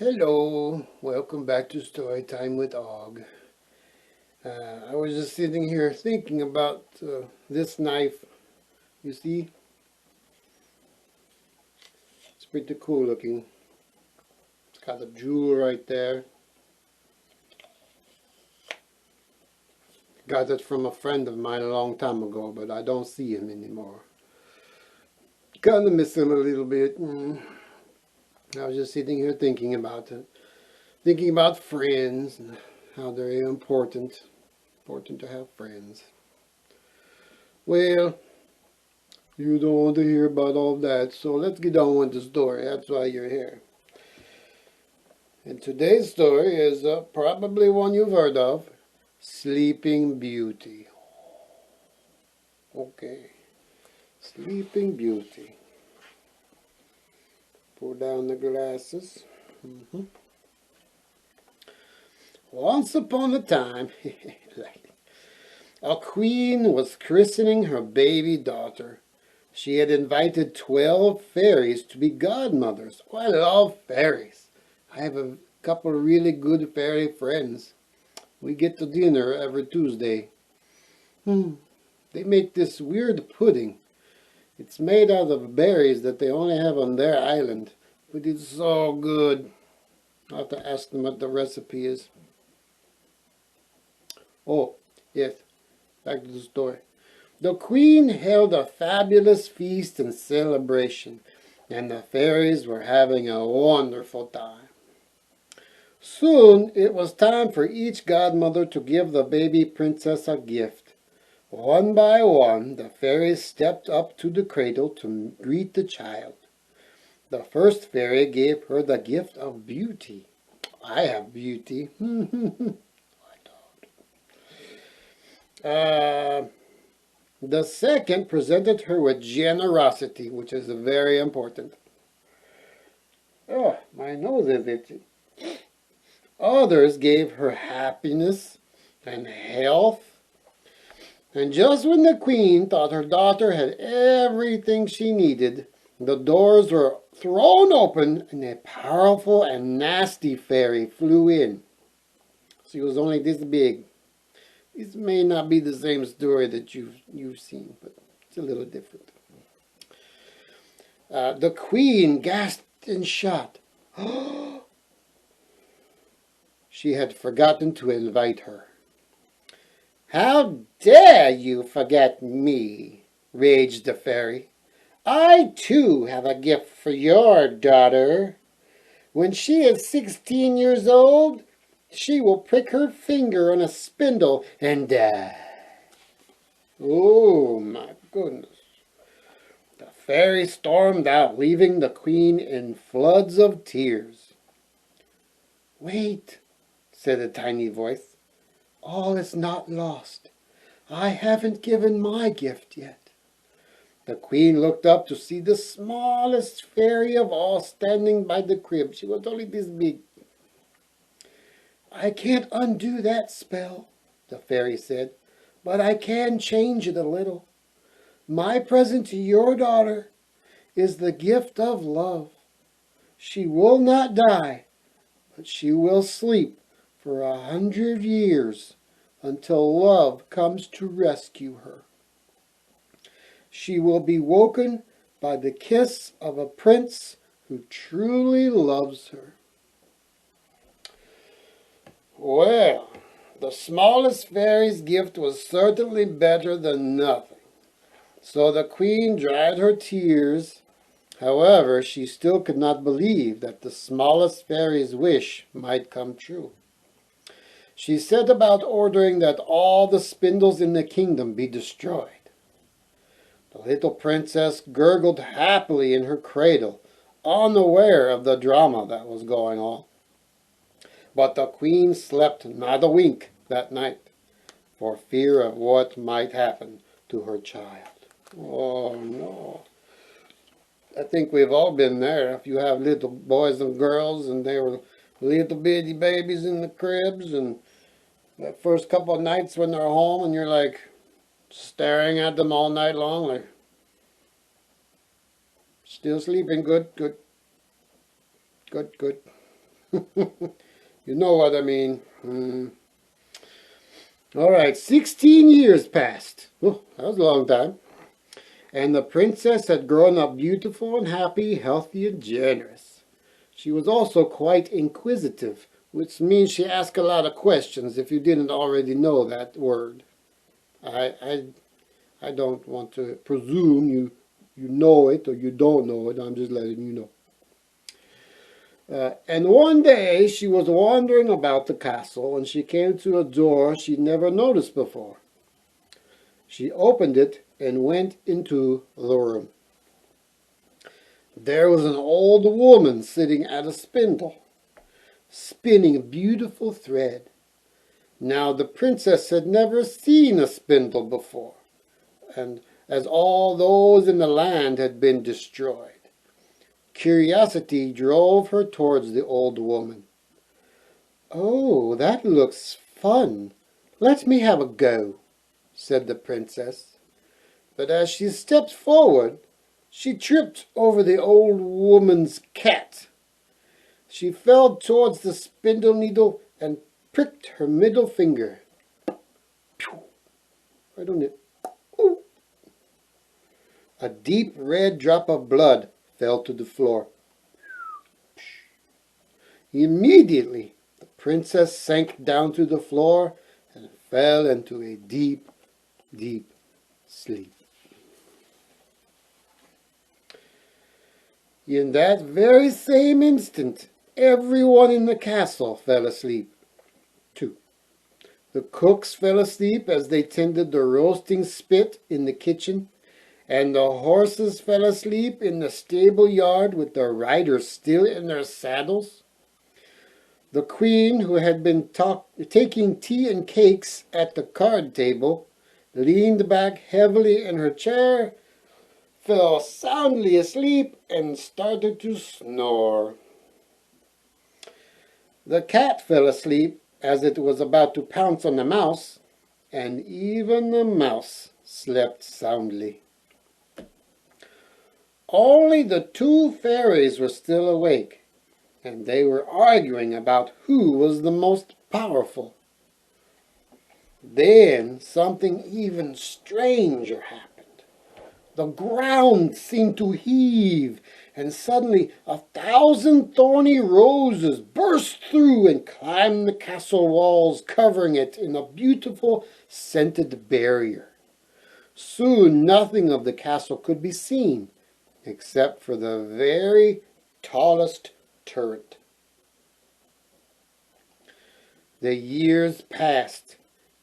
Hello, welcome back to Storytime with Og. I was just sitting here thinking about this knife. You see, it's pretty cool looking. It's got a jewel right there. Got it from a friend of mine a long time ago, but I don't see him anymore. Kind of miss him a little bit. I was just sitting here thinking about it. Thinking about friends and how they're important. Important to have friends. Well, you don't want to hear about all that, so let's get on with the story. That's why you're here. And today's story is probably one you've heard of, Sleeping Beauty. Okay, Sleeping Beauty. Pull down the glasses. Once upon a time, a queen was christening her baby daughter. She had invited 12 fairies to be godmothers. Oh, I love fairies. I have a couple of really good fairy friends. We get to dinner every Tuesday. They make this weird pudding. It's made out of berries that they only have on their island. But it's so good. I'll have to ask them what the recipe is. Oh, yes. Back to the story. The queen held a fabulous feast and celebration, and the fairies were having a wonderful time. Soon it was time for each godmother to give the baby princess a gift. One by one, the fairies stepped up to the cradle to greet the child. The first fairy gave her the gift of beauty. I have beauty. I don't. The second presented her with generosity, which is very important. Oh, my nose is itchy. Others gave her happiness and health. And just when the queen thought her daughter had everything she needed, the doors were thrown open and a powerful and nasty fairy flew in. She was only this big. This may not be the same story that you've seen, but it's a little different. The queen gasped and shot. She had forgotten to invite her. "How dare you forget me?" raged the fairy. "I too have a gift for your daughter. When she is 16 years old, she will prick her finger on a spindle and die." Oh my goodness. The fairy stormed out, leaving the queen in floods of tears. "Wait," said a tiny voice. "All is not lost. I haven't given my gift yet." The queen looked up to see the smallest fairy of all standing by the crib. She was only this big. "I can't undo that spell," the fairy said, "but I can change it a little. My present to your daughter is the gift of love. She will not die, but she will sleep for 100 years until love comes to rescue her. She will be woken by the kiss of a prince who truly loves her." Well, the smallest fairy's gift was certainly better than nothing. So the queen dried her tears. However, she still could not believe that the smallest fairy's wish might come true. She set about ordering that all the spindles in the kingdom be destroyed. The little princess gurgled happily in her cradle, unaware of the drama that was going on. But the queen slept not a wink that night, for fear of what might happen to her child. Oh no. I think we've all been there. If you have little boys and girls and they were little bitty babies in the cribs, and that first couple of nights when they're home and you're like staring at them all night long, like, still sleeping, good, good, good, good. You know what I mean. All right, 16 years passed. Oh, that was a long time. And the princess had grown up beautiful and happy, healthy and generous. She was also quite inquisitive, which means she asked a lot of questions if you didn't already know that word. I, I don't want to presume you know it or you don't know it. I'm just letting you know. And one day she was wandering about the castle and she came to a door she'd never noticed before. She opened it and went into the room. There was an old woman sitting at a spindle, spinning a beautiful thread. Now the princess had never seen a spindle before, and as all those in the land had been destroyed, curiosity drove her towards the old woman. "Oh, that looks fun. Let me have a go," said the princess. But as she stepped forward, she tripped over the old woman's cat. She fell towards the spindle needle and pricked her middle finger. Pew! Right on it. Ooh. A deep red drop of blood fell to the floor. Immediately, the princess sank down to the floor and fell into a deep, deep sleep. In that very same instant, everyone in the castle fell asleep, too. The cooks fell asleep as they tended the roasting spit in the kitchen, and the horses fell asleep in the stable yard with their riders still in their saddles. The queen, who had been taking tea and cakes at the card table, leaned back heavily in her chair, fell soundly asleep, and started to snore. The cat fell asleep as it was about to pounce on the mouse, and even the mouse slept soundly. Only the two fairies were still awake, and they were arguing about who was the most powerful. Then something even stranger happened. The ground seemed to heave, and suddenly 1,000 thorny roses burst through and climbed the castle walls, covering it in a beautiful scented barrier. Soon nothing of the castle could be seen, except for the very tallest turret. The years passed,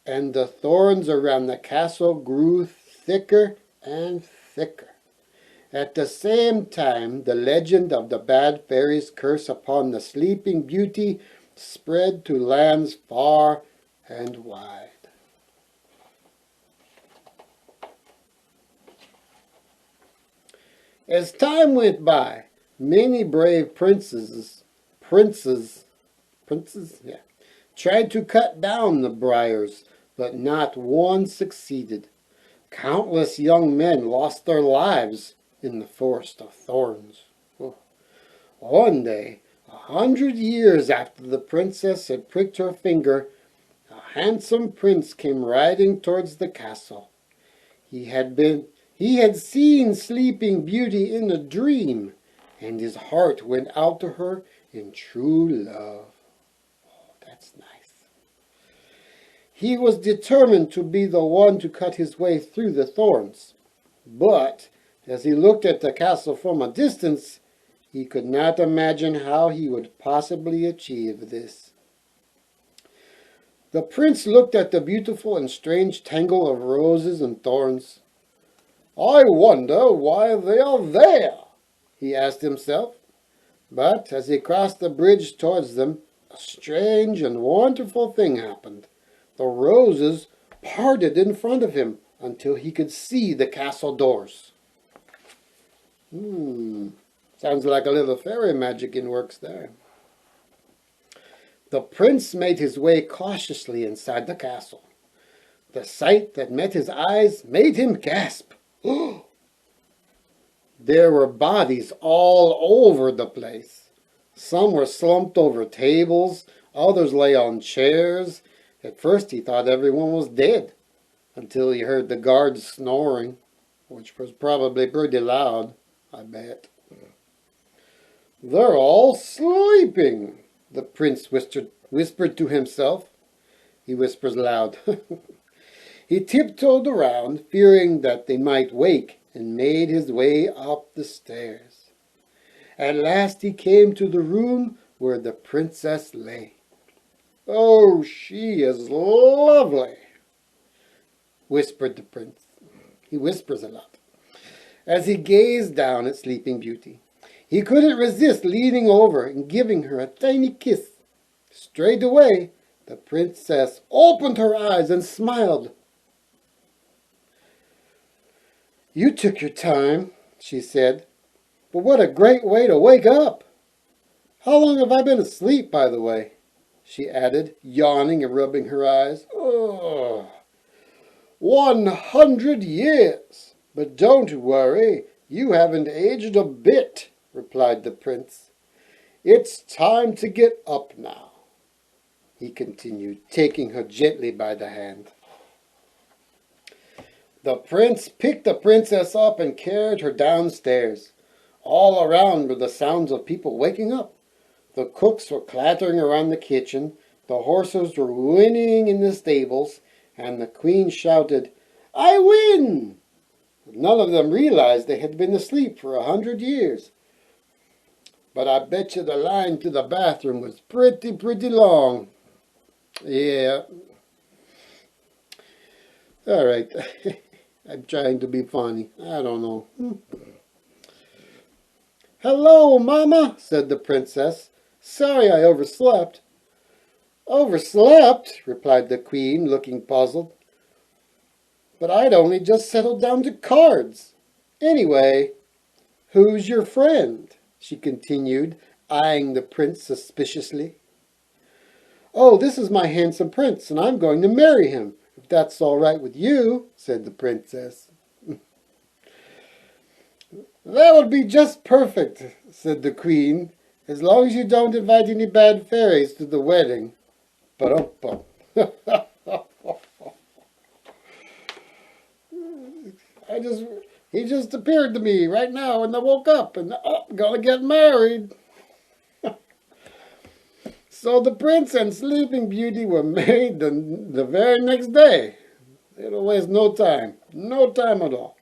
and the thorns around the castle grew thicker and thicker. At the same time, the legend of the bad fairy's curse upon the Sleeping Beauty spread to lands far and wide. As time went by, many brave princes, tried to cut down the briars, but not one succeeded. Countless young men lost their lives in the forest of thorns. Oh. One day, 100 years after the princess had pricked her finger, a handsome prince came riding towards the castle. He had seen Sleeping Beauty in a dream, and his heart went out to her in true love. Oh, that's nice. He was determined to be the one to cut his way through the thorns. But as he looked at the castle from a distance, he could not imagine how he would possibly achieve this. The prince looked at the beautiful and strange tangle of roses and thorns. "I wonder why they are there," he asked himself. But as he crossed the bridge towards them, a strange and wonderful thing happened. The roses parted in front of him until he could see the castle doors. Sounds like a little fairy magic in works there. The prince made his way cautiously inside the castle. The sight that met his eyes made him gasp. There were bodies all over the place. Some were slumped over tables, others lay on chairs. At first he thought everyone was dead, until he heard the guards snoring, which was probably pretty loud, I bet. "They're all sleeping," the prince whispered to himself. He whispers loud. He tiptoed around, fearing that they might wake, and made his way up the stairs. At last he came to the room where the princess lay. "Oh, she is lovely," whispered the prince. He whispers a lot. As he gazed down at Sleeping Beauty, he couldn't resist leaning over and giving her a tiny kiss. Straight away, the princess opened her eyes and smiled. "You took your time," she said, "but what a great way to wake up! How long have I been asleep, by the way?" she added, yawning and rubbing her eyes. "Oh, 100 years. But don't worry, you haven't aged a bit," replied the prince. "It's time to get up now," he continued, taking her gently by the hand. The prince picked the princess up and carried her downstairs. All around were the sounds of people waking up. The cooks were clattering around the kitchen, the horses were whinnying in the stables, and the queen shouted, "I win!" None of them realized they had been asleep for 100 years. But I bet you the line to the bathroom was pretty long. Yeah. All right. I'm trying to be funny. I don't know. "Hello, Mama," said the princess. "Sorry I overslept." "Overslept?" replied the queen, looking puzzled. "But I'd only just settled down to cards. Anyway, who's your friend?" she continued, eyeing the prince suspiciously. "Oh, this is my handsome prince, and I'm going to marry him, if that's all right with you," said the princess. "That would be just perfect," said the queen, "as long as you don't invite any bad fairies to the wedding." Ba-dum-bum. He just appeared to me right now and I woke up and I'm gonna get married. So the prince and Sleeping Beauty were married the very next day. They don't waste no time at all.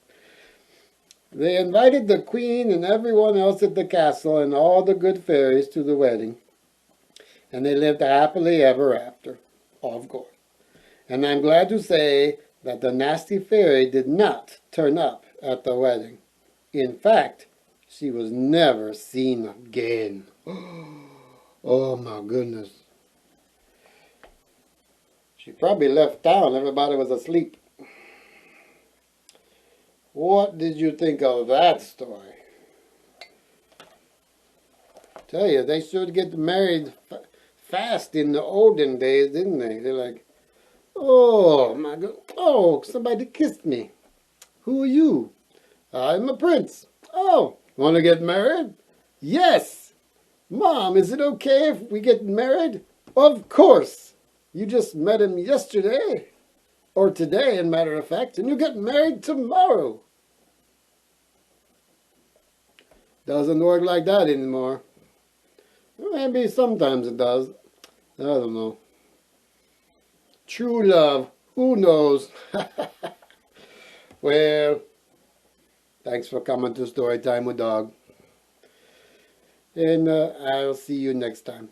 They invited the queen and everyone else at the castle and all the good fairies to the wedding. And they lived happily ever after, of course. And I'm glad to say that the nasty fairy did not turn up at the wedding. In fact, she was never seen again. Oh my goodness. She probably left town. Everybody was asleep. What did you think of that story? Tell you, they should get married fast in the olden days, didn't they? They're like, "Oh my God, oh, somebody kissed me. Who are you?" "I'm a prince." "Oh, want to get married?" "Yes." "Mom, is it okay if we get married?" "Of course. You just met him yesterday, or today, in matter of fact, and you get married tomorrow." Doesn't work like that anymore. Maybe sometimes it does. I don't know. True love. Who knows? Well, thanks for coming to Storytime with Dog. And I'll see you next time.